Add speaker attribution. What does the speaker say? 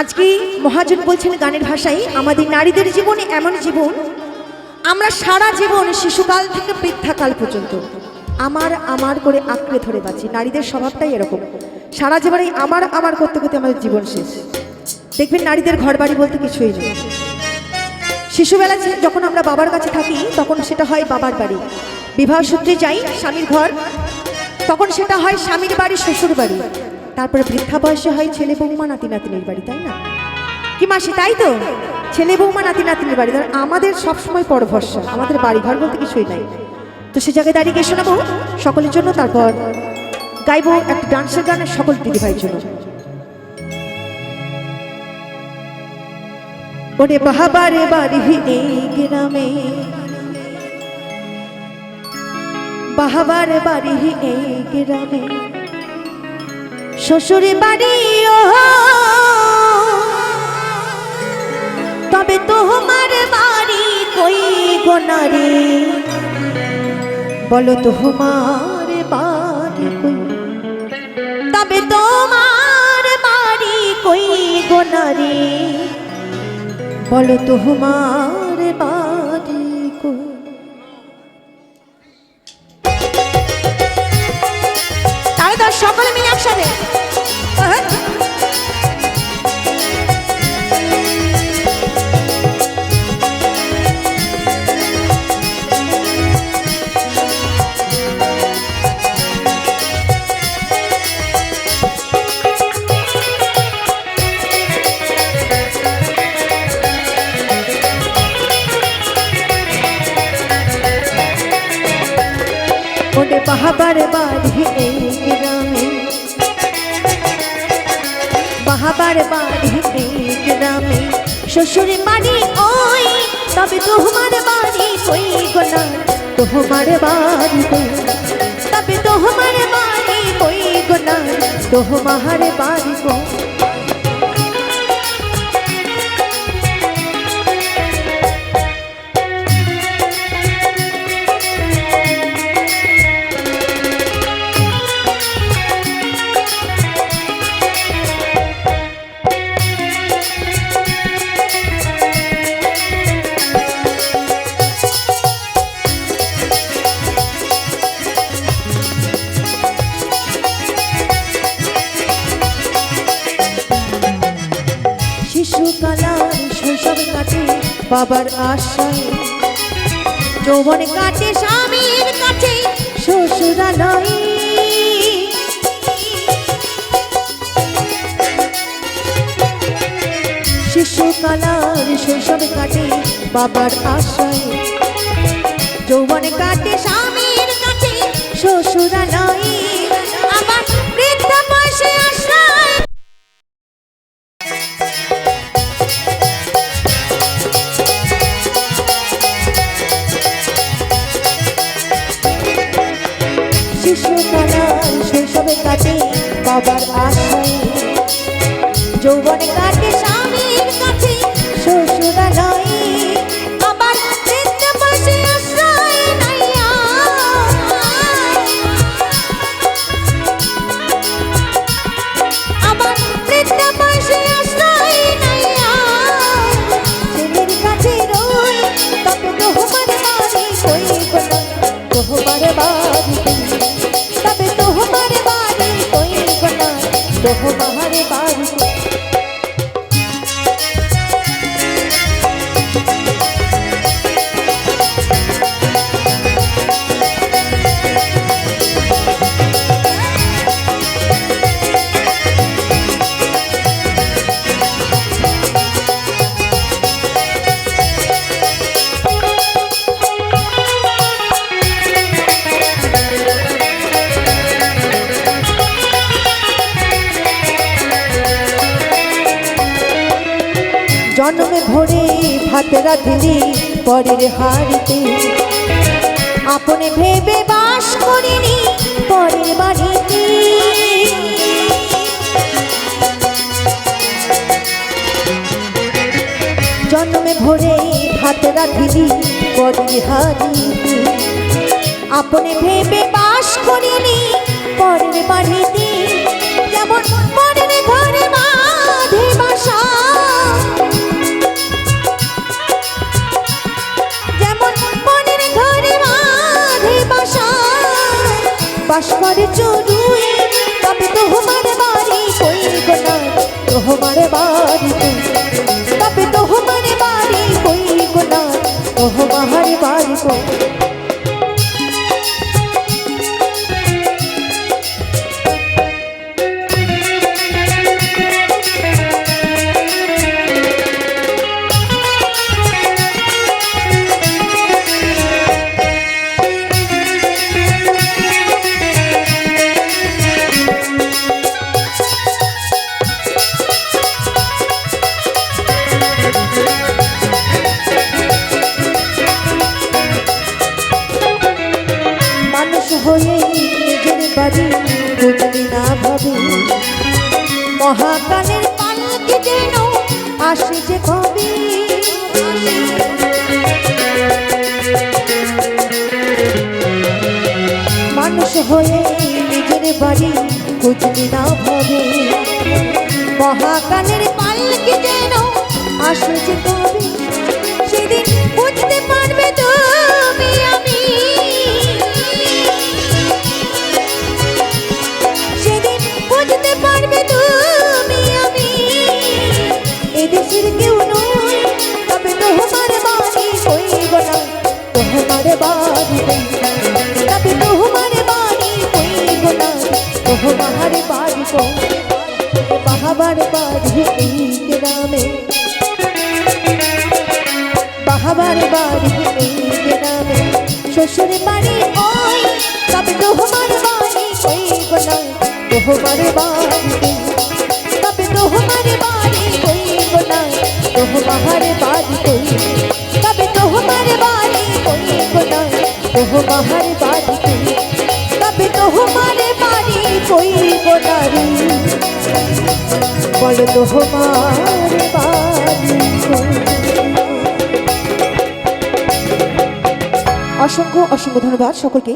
Speaker 1: আজকে মহাজন বলছেন গানের ভাষায়, আমাদের নারীদের জীবনে এমন জীবন, আমরা সারা জীবন শিশুকাল থেকে বৃদ্ধাকাল পর্যন্ত আমার আমার করে আঁকড়ে ধরে বাঁচি। নারীদের স্বভাবটাই এরকম, সারা জীবনে আমার আমার করতে করতে আমাদের জীবন শেষ। দেখবেন নারীদের ঘর বাড়ি বলতে কিছুই নেই। শিশুবেলা যখন আমরা বাবার কাছে থাকি তখন সেটা হয় বাবার বাড়ি, বিবাহ সূত্রে যাই স্বামীর ঘর, তখন সেটা হয় স্বামীর বাড়ি শ্বশুর বাড়ি, তারপরে বৃদ্ধা বয়সে হয় ছেলে বৌমা নাতি নাতিনের বাড়ি, তাই না কি মাসি? তাই তো, ছেলে বৌমা নাতি নাতিনের বাড়ি। আমাদের সবসময় পর ভরসা, আমাদের বাড়ি ঘর বলতে কিছুই নাই। তো সে জায়গায় দাঁড়িয়ে গিয়ে শোনাবো সকলের জন্য, তারপর গাইবো একটা ডান্সের গান সকল দিদিভাইয়ের জন্য। ওরে বাহাবারে বাড়ি এই গ্রামে, বাহাবারে বাড়ি এই গ্রামে, শ্বশুরে বাড়ি ও তবে তোমার বাড়ি কই গোনারে, বলো তোমার বাড়ি কই, তবে তোমার বাড়ি কই গোনারে, বলো তোমার বাড়ি কই। তাহলে তো সকলে মিলে একসাথে বাহাবার বাড়ি এই গ্রামে, বাহাবার বাড়ি এই গ্রামে, শ্বশুর বাড়ি ওই তবে তোমার বাড়ি কই গোনা, তোমার বাড়ি কই, তবে তোমার বাড়ি কই গোনা, তোমার বাড়ি কই। শিশুকালার শৈশব কাটে বাবার আশায়, যৌবন কাটে স্বামীর কাছে শ্বশুরালয়, শিশুকালার শৈশব কাটে বাবার আশায়, যৌবন কাটে স্বামীর কাছে শ্বশুরালয়, আমার বৃদ্ধা বয়সে আশ্রয়, শিশুকালার শৈশবে কাটে বাবার আশায়, যৌবন কাটে স্বামীর কাছে শ্বশুরালয়, আবার বৃদ্ধা বয়সে আশ্রয় নাইয়া, আবার বৃদ্ধা বয়সে আশ্রয় নাইয়া, ছেলের কাছে রই তবে তোমার বাড়ি কই গোনা, তোমার বাড়ি কই, তবে তোমার বাড়ি কই গোনা, তোমার বাড়ি কই। জন্মে ভরে ভাত রাঁধলি পরের হাড়িতে, আপনে ভেবে বাস করিনি পরের বাড়িতে, জন্মে ভরে ভাত রাঁধলি পরের হাড়িতে, আপনে ভেবে বাস করিনি পরের বাড়িতে, যেমন পরের ঘরে বাঁধে বাসা, তোমার বাড়িতে, তবে তোমার বাড়ি কই গো না তোমার বাড়ি কই। হয়ে নিজের বাড়ি বুঝলি না ভাবে, মহাকালের পালকি যেন আসে যে কবে। মানুষ হয়ে নিজের বাড়ি বুঝলি না ভাবে, মহাকালের পালকি যেন আসে যে কবে। সেদিন বুঝতে পারবে তুমি আমি, বুঝতে পারবে তুমি আমি এদেশের কেউ নই, তবে তোমার বাড়ি কই গো না তোমার বাড়ি কই, তবে তোমার বাড়ি কই গো না তোমার বাড়ি কই। বাহাবার বাড়ি এই গ্রামে, বাহাবার বাড়ি এই গ্রামে, শ্বশুর বাড়ি ওই, তবে তোমার বাড়ি কই গো না তোমার বাড়িতে, তবে তোমার বাড়ি কই গো না তোমার বাড়ি কই, তবে তোমার বাড়ি কই গো না তোমার বাড়ি কই, তবে তোমার বাড়ি কই গো না রে বলো তোমার বাড়ি কই। অসংখ্য অসংখ্য ধন্যবাদ সকলকে।